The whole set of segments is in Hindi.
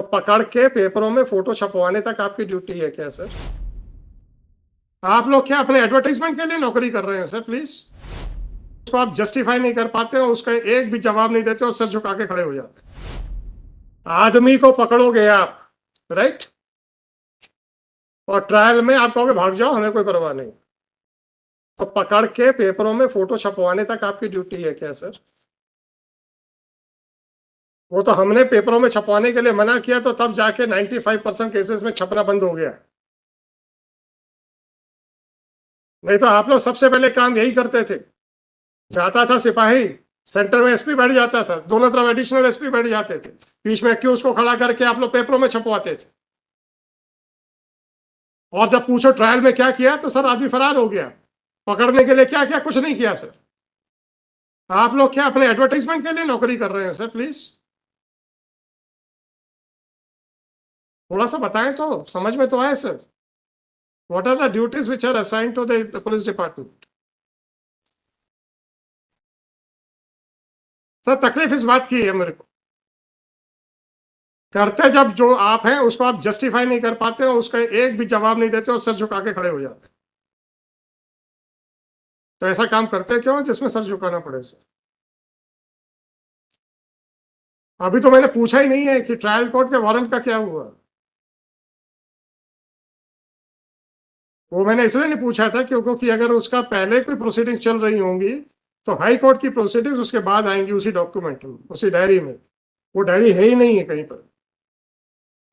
तो पकड़ के पेपरों में फोटो छपवाने तक आपकी ड्यूटी है क्या सर? आप लोग क्या अपने एडवर्टाइजमेंट के लिए नौकरी कर रहे हैं सर? प्लीज उसको आप जस्टिफाई नहीं कर पाते हो, उसका एक भी जवाब नहीं देते और सर झुका के खड़े हो जाते हैं। आदमी को पकड़ोगे आप, राइट, और ट्रायल में आप कहोगे भाग जाओ, हमें कोई परवाह नहीं। तो पकड़ के पेपरों में फोटो छपवाने तक आपकी ड्यूटी है क्या सर? वो तो हमने पेपरों में छपवाने के लिए मना किया, तो तब जाके 95% केसेस में छपना बंद हो गया। नहीं तो आप लोग सबसे पहले काम यही करते थे। जाता था सिपाही, सेंटर में एसपी बैठ जाता था, दोनों तरफ एडिशनल एसपी बैठ जाते थे, बीच में एक्यूज को खड़ा करके आप लोग पेपरों में छपवाते थे। और जब पूछो ट्रायल में क्या किया, तो सर आदमी फरार हो गया। पकड़ने के लिए क्या किया? कुछ नहीं किया सर। आप लोग क्या अपने एडवर्टाइजमेंट के लिए नौकरी कर रहे हैं सर? प्लीज थोड़ा सा बताएं तो समझ में तो आए sir. What are the duties which are assigned to the police department? Sir तकलीफ इस बात की है मेरे को, करते जब जो आप हैं उसको आप जस्टिफाई नहीं कर पाते हो, उसका एक भी जवाब नहीं देते और सर झुका के खड़े हो जाते। तो ऐसा काम करते क्यों जिसमें सर झुकाना पड़े सर? अभी तो मैंने पूछा ही नहीं है कि ट्रायल कोर्ट के वारंट का क्या हुआ। वो मैंने इसलिए नहीं पूछा था क्योंकि अगर उसका पहले कोई प्रोसीडिंग चल रही होंगी तो हाई कोर्ट की प्रोसीडिंग्स उसके बाद आएंगी, उसी डॉक्यूमेंट में, उसी डायरी में। वो डायरी है ही नहीं है कहीं पर,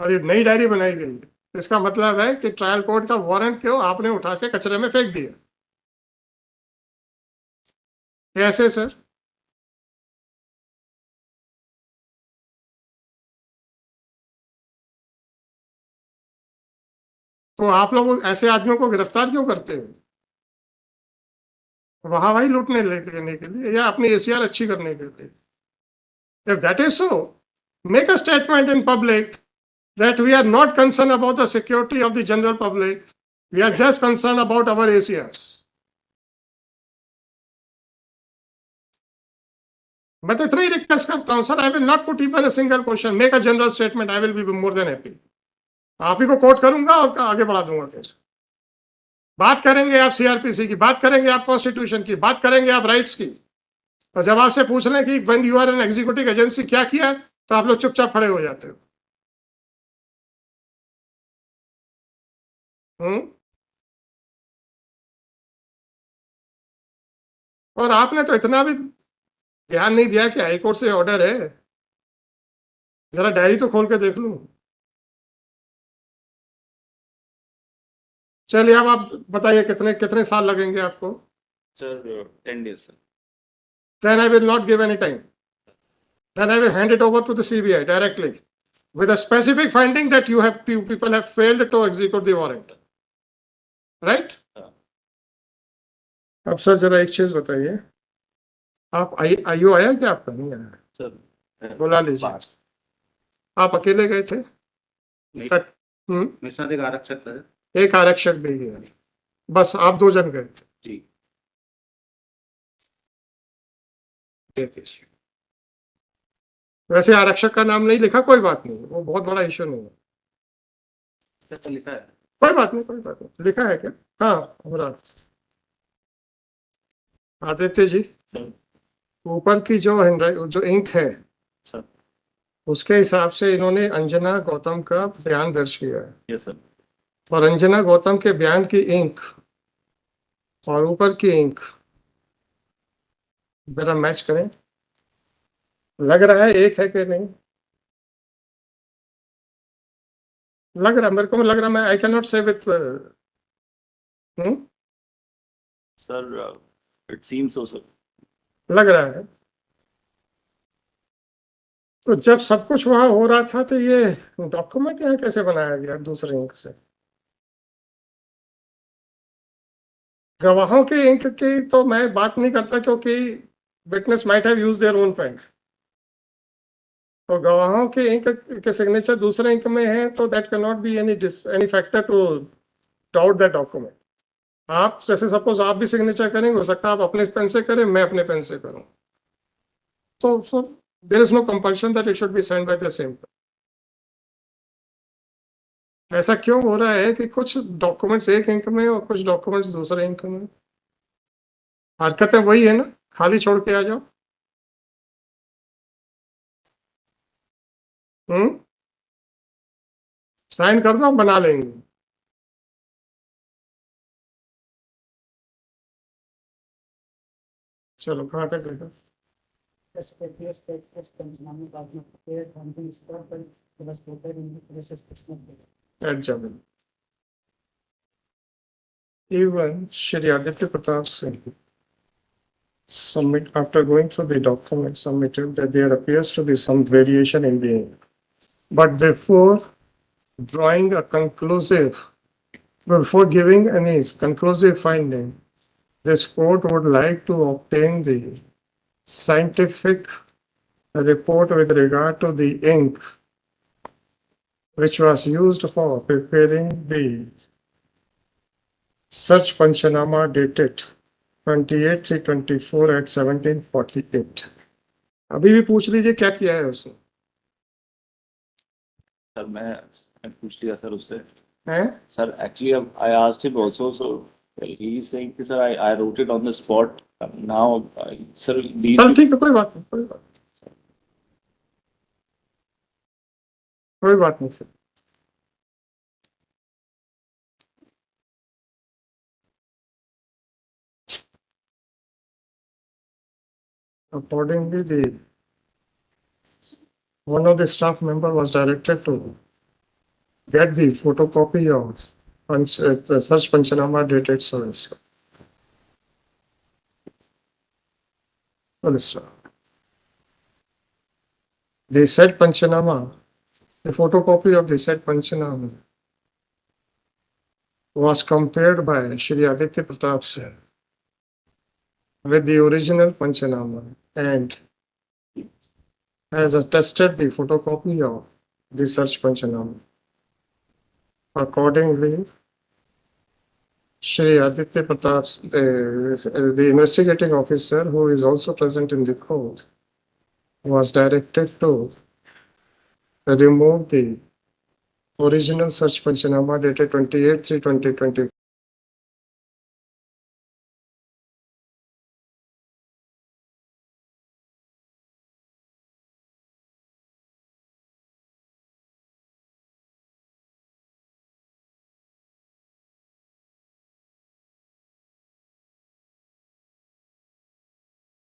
और ये नई डायरी बनाई गई है। इसका मतलब है कि ट्रायल कोर्ट का वारंट क्यों आपने उठा के कचरे में फेंक दिया। कैसे सर? तो आप लोग ऐसे आदमियों को गिरफ्तार क्यों करते हो? वहां वही लूटने लेने के लिए या अपनी एसीआर अच्छी करने के लिए? If that is so, make a statement in public that we are not concerned about the security of the general public. We are just concerned about our ACRs. मैं तो इतना ही रिक्वेस्ट करता हूं sir, I will not put even a single question, make a general statement, I will be more than happy. आप ही को कोट करूंगा और आगे बढ़ा दूंगा केस। बात करेंगे आप सीआरपीसी की, बात करेंगे आप कॉन्स्टिट्यूशन की, बात करेंगे आप राइट्स की, और जब आपसे पूछ लें कि when you are an executive agency क्या किया, तो आप लोग चुपचाप खड़े हो जाते हो। और आपने तो इतना भी ध्यान नहीं दिया कि हाईकोर्ट से ऑर्डर है। जरा डायरी तो खोल के देख लूं। चलिए अब आप बताइए कितने कितने साल लगेंगे आपको? Sir 10 days sir. Then I will not give any time. Then I will hand it over to the CBI directly with a specific finding that you people have failed to execute the warrant. Right? अब सर जरा एक चीज बताइए, आप आयु आया क्या आपका? नहीं आया सर बुला लीजिए। आप अकेले गए थे? मेरे साथ एक आरक्षक था। एक आरक्षक भी गया था, बस आप दो जन गए थे? जी। दे दीजिए। वैसे आरक्षक का नाम नहीं लिखा, कोई बात नहीं, वो बहुत बड़ा इश्यू नहीं है। सर लिखा है। कोई बात नहीं, कोई बात नहीं। लिखा है क्या? हाँ हमारा आदित्य जी, ऊपर की जो इंक है सर। उसके हिसाब से इन्होंने अंजना गौतम का बयान दर्ज किया है। Yes sir. और अंजना गौतम के बयान की इंक और ऊपर की इंक जरा मैच करें, लग रहा है एक है कि नहीं? लग रहा, मेरे को लग रहा, मैं आई कैन नॉट से with sir it seems so sir. लग रहा है। तो जब सब कुछ वहां हो रहा था तो ये डॉक्यूमेंट यहाँ कैसे बनाया गया दूसरे इंक से? गवाहों के इंक की तो मैं बात नहीं करता क्योंकि witness might have used their own pen. तो गवाहों के इंक के सिग्नेचर दूसरे इंक में है तो that can not be any factor to doubt that document. आप जैसे सपोज आप भी सिग्नेचर करेंगे, हो सकता है आप अपने पेन से करें, मैं अपने पेन से करूं, तो there is no compulsion that it should be signed by the same. ऐसा क्यों हो रहा है कि कुछ डॉक्यूमेंट्स एक इंक में और कुछ डॉक्यूमेंट्स दूसरे इंक में? हरकतें वही है ना, खाली छोड़ के आ जाओ। हम्म, साइन कर दो, बना लेंगे। चलो कहाँ तक गए? As previous statements पंचनामे बाद में prepared on the spot by illustrated in the process statement. Adjournment. Even Shri Aditya Pratap Singh submit after going through the document submitted that there appears to be some variation in the ink. But drawing a conclusive, before giving any conclusive finding, this court would like to obtain the scientific report with regard to the ink which was used for preparing the search Panchanama dated 28/3/24 at 17:48. अभी भी पूछ लीजिए क्या किया है उसने? सर मैं पूछ लिया सर उससे हैं? Sir actually I asked him also so he is saying कि sir I wrote it on the spot now sir चल ठीक है, कोई बात नहीं, कोई बात नहीं, कोई बात नहीं sir. Accordingly, one of the staff member was directed to get the photocopy of the search Panchanama dated so and so. Police. The said Panchanama, the photocopy of the said Panchanama was compared by Shri Aditya Pratap Singh with the original Panchanama and has attested the photocopy of the search Panchanama. Accordingly, Shri Aditya Pratap, the investigating officer who is also present in the court, was directed to remove the original search Panchanama dated 28/3/2020